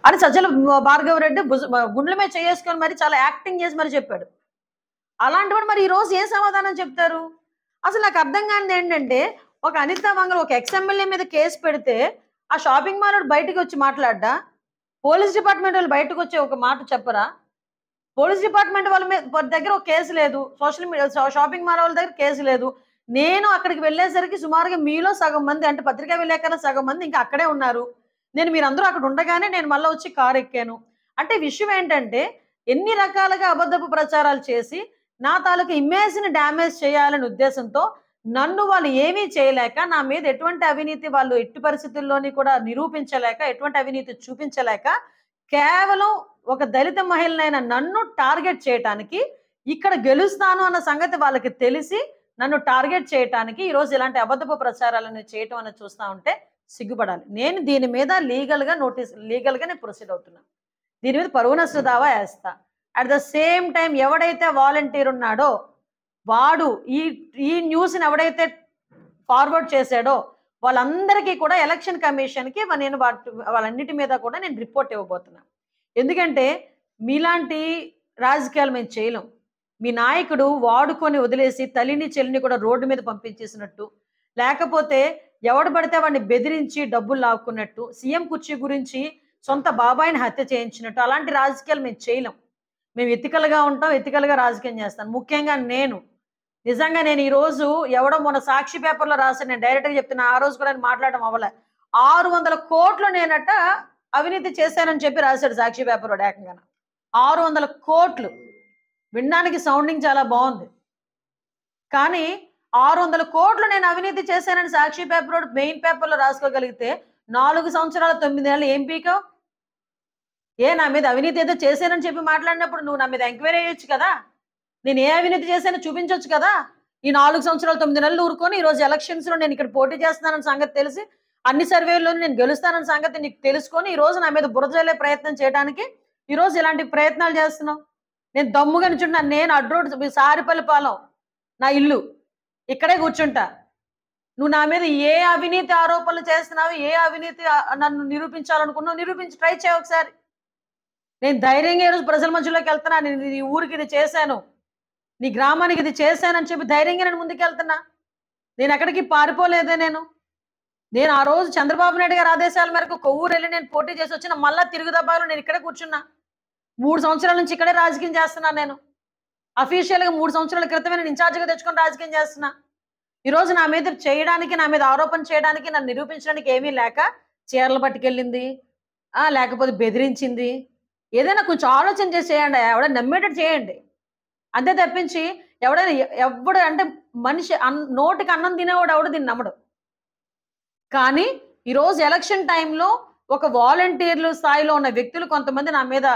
అని సజ్జల భార్గవరెడ్డి గుండెల మీద చేసుకొని మరి చాలా యాక్టింగ్ చేసి మరి చెప్పాడు. అలాంటివాడు మరి ఈ రోజు ఏ సమాధానం చెప్తారు? అసలు నాకు అర్థం కానిది ఏంటంటే, ఒక అనితా మంగళ ఒక ఎక్స్ఎమ్మెల్యే మీద కేసు పెడితే ఆ షాపింగ్ మాల్ బయటకు వచ్చి మాట్లాడ్డా? పోలీస్ డిపార్ట్మెంట్ వాళ్ళు బయటకు వచ్చి ఒక మాట చెప్పరా? పోలీస్ డిపార్ట్మెంట్ వాళ్ళ మీద దగ్గర ఒక కేసు లేదు, సోషల్ మీడియా షాపింగ్ మాల్ వాళ్ళ దగ్గర కేసు లేదు. నేను అక్కడికి వెళ్ళేసరికి సుమారుగా మీలో సగం మంది, అంటే పత్రికా విలేకరుల సగం మంది ఇంకా అక్కడే ఉన్నారు. మీరందరూ అక్కడ ఉండగానే నేను మళ్ళీ వచ్చి కారు ఎక్కాను. అంటే విషయం ఏంటంటే, ఎన్ని రకాలుగా అబద్ధపు ప్రచారాలు చేసి నా తాలూకు ఇమేజ్ని డ్యామేజ్ చేయాలనే ఉద్దేశంతో నన్ను వాళ్ళు ఏమీ చేయలేక, నా మీద ఎటువంటి అవినీతి వాళ్ళు ఎట్టి పరిస్థితుల్లోని కూడా నిరూపించలేక, ఎటువంటి అవినీతి చూపించలేక, కేవలం ఒక దళిత మహిళనైన నన్ను టార్గెట్ చేయటానికి, ఇక్కడ గెలుస్తాను అన్న సంగతి వాళ్ళకి తెలిసి నన్ను టార్గెట్ చేయటానికి ఈరోజు ఇలాంటి అబద్ధపు ప్రచారాలను చేయటం అనేది చూస్తూ ఉంటే సిగ్గుపడాలి. నేను దీని మీద లీగల్గా నేను ప్రొసీడ్ అవుతున్నాను. దీని మీద పరువు నష్ట దావా వేస్తా. అట్ ద సేమ్ టైం ఎవడైతే వాలంటీర్ ఉన్నాడో వాడు ఈ న్యూస్ని ఎవడైతే ఫార్వర్డ్ చేశాడో వాళ్ళందరికీ కూడా ఎలక్షన్ కమిషన్కి నేను వాళ్ళన్నిటి మీద కూడా నేను రిపోర్ట్ ఇవ్వబోతున్నాను. ఎందుకంటే మీలాంటి రాజకీయాలు మేము చేయలేం. మీ నాయకుడు వాడుకొని వదిలేసి తల్లిని చెల్లిని కూడా రోడ్డు మీద పంపించేసినట్టు, లేకపోతే ఎవడు పడితే వాడిని బెదిరించి డబ్బులు లాక్కున్నట్టు, సీఎం కుర్చీ గురించి సొంత బాబాయిని హత్య చేయించినట్టు అలాంటి రాజకీయాలు మేము చేయలేం. మేము ఎథికల్గా ఉంటాం, ఎథికల్గా రాజకీయం చేస్తాను. ముఖ్యంగా నిజంగా నేను ఈరోజు ఎవడో మొన్న సాక్షి పేపర్లో రాశాను, నేను డైరెక్ట్గా చెప్తున్నా, ఆ రోజు కూడా మాట్లాడడం అవ్వలే. 600 కోట్లు నేనట అవినీతి చేశానని చెప్పి రాశాడు సాక్షి పేపర్లో. ఏకంగా 600 కోట్లు వినడానికి సౌండింగ్ చాలా బాగుంది, కానీ 600 కోట్లు నేను అవినీతి చేశానని సాక్షి పేపర్ మెయిన్ పేపర్లో రాసుకోగలిగితే 4 సంవత్సరాల 9 నెలలు ఏం పీకో? నా మీద అవినీతి ఏదో చేశానని చెప్పి మాట్లాడినప్పుడు నువ్వు నా మీద ఎంక్వైరీ చేయొచ్చు కదా, నేను ఏ అవినీతి చేశానో చూపించవచ్చు కదా. ఈ 4 సంవత్సరాలు 9 నెలలు ఊరుకొని ఈరోజు ఎలక్షన్స్లో నేను ఇక్కడ పోటీ చేస్తున్నానని సంగతి తెలిసి, అన్ని సర్వేల్లోనూ నేను గెలుస్తానన్న సంగతి నీకు తెలుసుకొని ఈరోజు నా మీద బురద జల్లే ప్రయత్నం చేయడానికి ఈరోజు ఇలాంటి ప్రయత్నాలు చేస్తున్నావు. నేను దమ్ముగా నిల్చుంటాను. నేను అడ్రోడ్ సారిపల్లి పాలెం నా ఇల్లు, ఇక్కడే కూర్చుంటా. నువ్వు నా మీద ఏ అవినీతి ఆరోపణలు చేస్తున్నావు, ఏ అవినీతి నన్ను నిరూపించాలనుకున్నావు, నిరూపించి ట్రై చేయ ఒకసారి. నేను ధైర్యంగా ఈరోజు ప్రజల మధ్యలోకి వెళ్తున్నా. నేను నీ ఊరికి ఇది చేశాను, నీ గ్రామానికి ఇది చేశానని చెప్పి ధైర్యంగా నేను ముందుకు వెళ్తున్నా. నేను ఎక్కడికి పారిపోలేదే. నేను ఆ రోజు చంద్రబాబు నాయుడు గారి ఆదేశాల మేరకు కొవ్వూరు వెళ్ళి నేను పోటీ చేసి వచ్చిన మళ్ళా తిరుగుదబాలో నేను ఇక్కడే కూర్చున్నా. 3 సంవత్సరాల నుంచి ఇక్కడే రాజకీయం చేస్తున్నాను. నేను అఫీషియల్గా 3 సంవత్సరాల క్రితమే నేను ఇన్ఛార్జిగా తెచ్చుకొని రాజకీయం చేస్తున్నా. ఈరోజు నా మీద చేయడానికి, నా మీద ఆరోపణ చేయడానికి, నన్ను నిరూపించడానికి ఏమీ లేక చీరలు పట్టుకెళ్ళింది, లేకపోతే బెదిరించింది. ఏదైనా కొంచెం ఆలోచన చేసి చేయండి, ఎవడైనా నమ్మేటట్టు చేయండి. అంతే తప్పించి ఎవడు అంటే మనిషి నోటికి అన్నం తినేవాడు ఎవడు దీన్ని నమ్మడు. కానీ ఈరోజు ఎలక్షన్ టైంలో ఒక వాలంటీర్లు స్థాయిలో ఉన్న వ్యక్తులు కొంతమంది నా మీద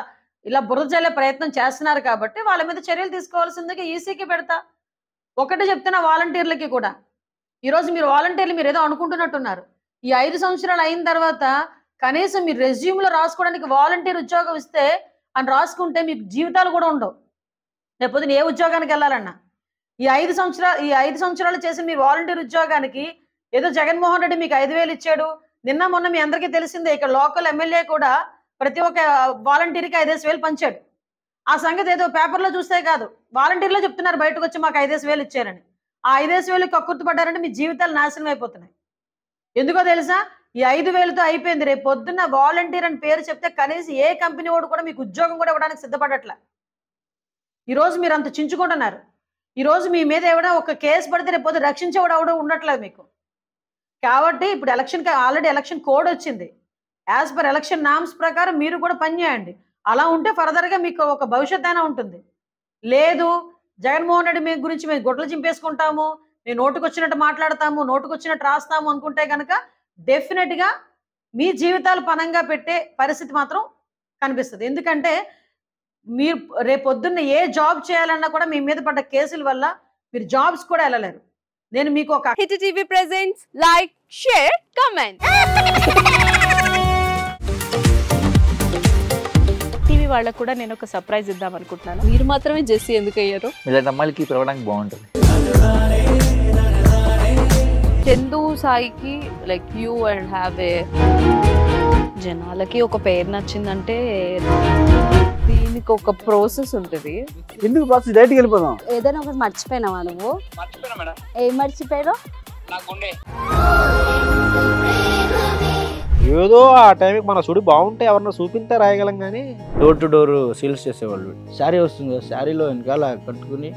ఇలా బురద జల్లే ప్రయత్నం చేస్తున్నారు కాబట్టి వాళ్ళ మీద చర్యలు తీసుకోవాల్సిందిగా ఈసీకి పెడతా. ఒకటి చెప్తున్నా వాలంటీర్లకి కూడా, ఈరోజు మీరు వాలంటీర్లు మీరు ఏదో అనుకుంటున్నట్టున్నారు. ఈ 5 సంవత్సరాలు అయిన తర్వాత కనీసం మీరు రెజ్యూమ్లో రాసుకోవడానికి వాలంటీర్ ఉద్యోగం ఇస్తే అని రాసుకుంటే మీకు జీవితాలు కూడా ఉండవు. లేకపోతే ఏ ఉద్యోగానికి వెళ్ళాలన్నా ఈ 5 సంవత్సరాలు చేసి మీ వాలంటీర్ ఉద్యోగానికి ఏదో జగన్మోహన్ రెడ్డి మీకు 5,000 ఇచ్చాడు. నిన్న మొన్న మీ అందరికీ తెలిసిందే, ఇక్కడ లోకల్ ఎమ్మెల్యే కూడా ప్రతి ఒక్క వాలంటీర్కి 5,000 పంచాడు. ఆ సంగతి ఏదో పేపర్లో చూస్తే కాదు, వాలంటీర్లో చెప్తున్నారు బయటకు వచ్చి మాకు 5,000 ఇచ్చారని. ఆ 5,000 కక్కుర్తిపడ్డారంటే మీ జీవితాలు నాశనం అయిపోతున్నాయి. ఎందుకో తెలుసా? ఈ 5,000తో అయిపోయింది. రేపు పొద్దున్న వాలంటీర్ అని పేరు చెప్తే కనీసం ఏ కంపెనీ వాడు కూడా మీకు ఉద్యోగం కూడా ఇవ్వడానికి సిద్ధపడట్లే. ఈరోజు మీరు అంత చించుకుంటున్నారు. ఈరోజు మీ మీద ఎవడో ఒక కేసు పడితే రేపు పొద్దున రక్షించేవాడు ఎవడో ఉండట్లేదు మీకు. కాబట్టి ఇప్పుడు ఆల్రెడీ ఎలక్షన్ కోడ్ వచ్చింది. యాజ్ పర్ ఎలక్షన్ నామ్స్ ప్రకారం మీరు కూడా పనిచేయండి. అలా ఉంటే ఫర్దర్గా మీకు ఒక భవిష్యత్ అయినా ఉంటుంది. లేదు జగన్మోహన్ రెడ్డి మీ గురించి మేము గొడ్లు చింపేసుకుంటాము, మేము నోటుకొచ్చినట్టు మాట్లాడతాము, నోటుకొచ్చినట్టు రాస్తాము అనుకుంటే కనుక డెఫినెట్గా మీ జీవితాలు పనంగా పెట్టే పరిస్థితి మాత్రం కనిపిస్తుంది. ఎందుకంటే మీరు రేపొద్దున్న ఏ జాబ్ చేయాలన్నా కూడా మీ మీద పడ్డ కేసుల వల్ల మీరు జాబ్స్ కూడా వెళ్ళలేరు. నేను మీకు ఒక hit TV presents like, share, comment. TV వాళ్ళకు కూడా నేను ఒక సర్ప్రైజ్ ఇద్దాం అనుకుంటున్నాను. మీరు మాత్రమే జెస్సీ ఎందుకు అయ్యారు? ఇలాంటి అమ్మాయిలకి పిలవడానికి బాగుంటుంది. చందు సాయికి like you and have a జనాలకి ఒక పేరు నచ్చిందంటే దీనికి ఒక ప్రాసెస్ ఉంటుంది. ఎందుకు ప్రాసెస్ డైరెక్ట్గా వెళ్ళిపోదాం. ఏదైనా ఒకటి మర్చిపోయినావా నువ్వు? ఏం మర్చిపోయావు? ఏదో ఆ టైంకి మన సుడి బాగుంటే ఎవరన్నా చూపిస్తే రాయగలం కానీ డోర్ టు డోర్ సేల్స్ చేసేవాళ్ళు. శారీ వస్తుంది కదా, శారీలో వెనకాల కట్టుకుని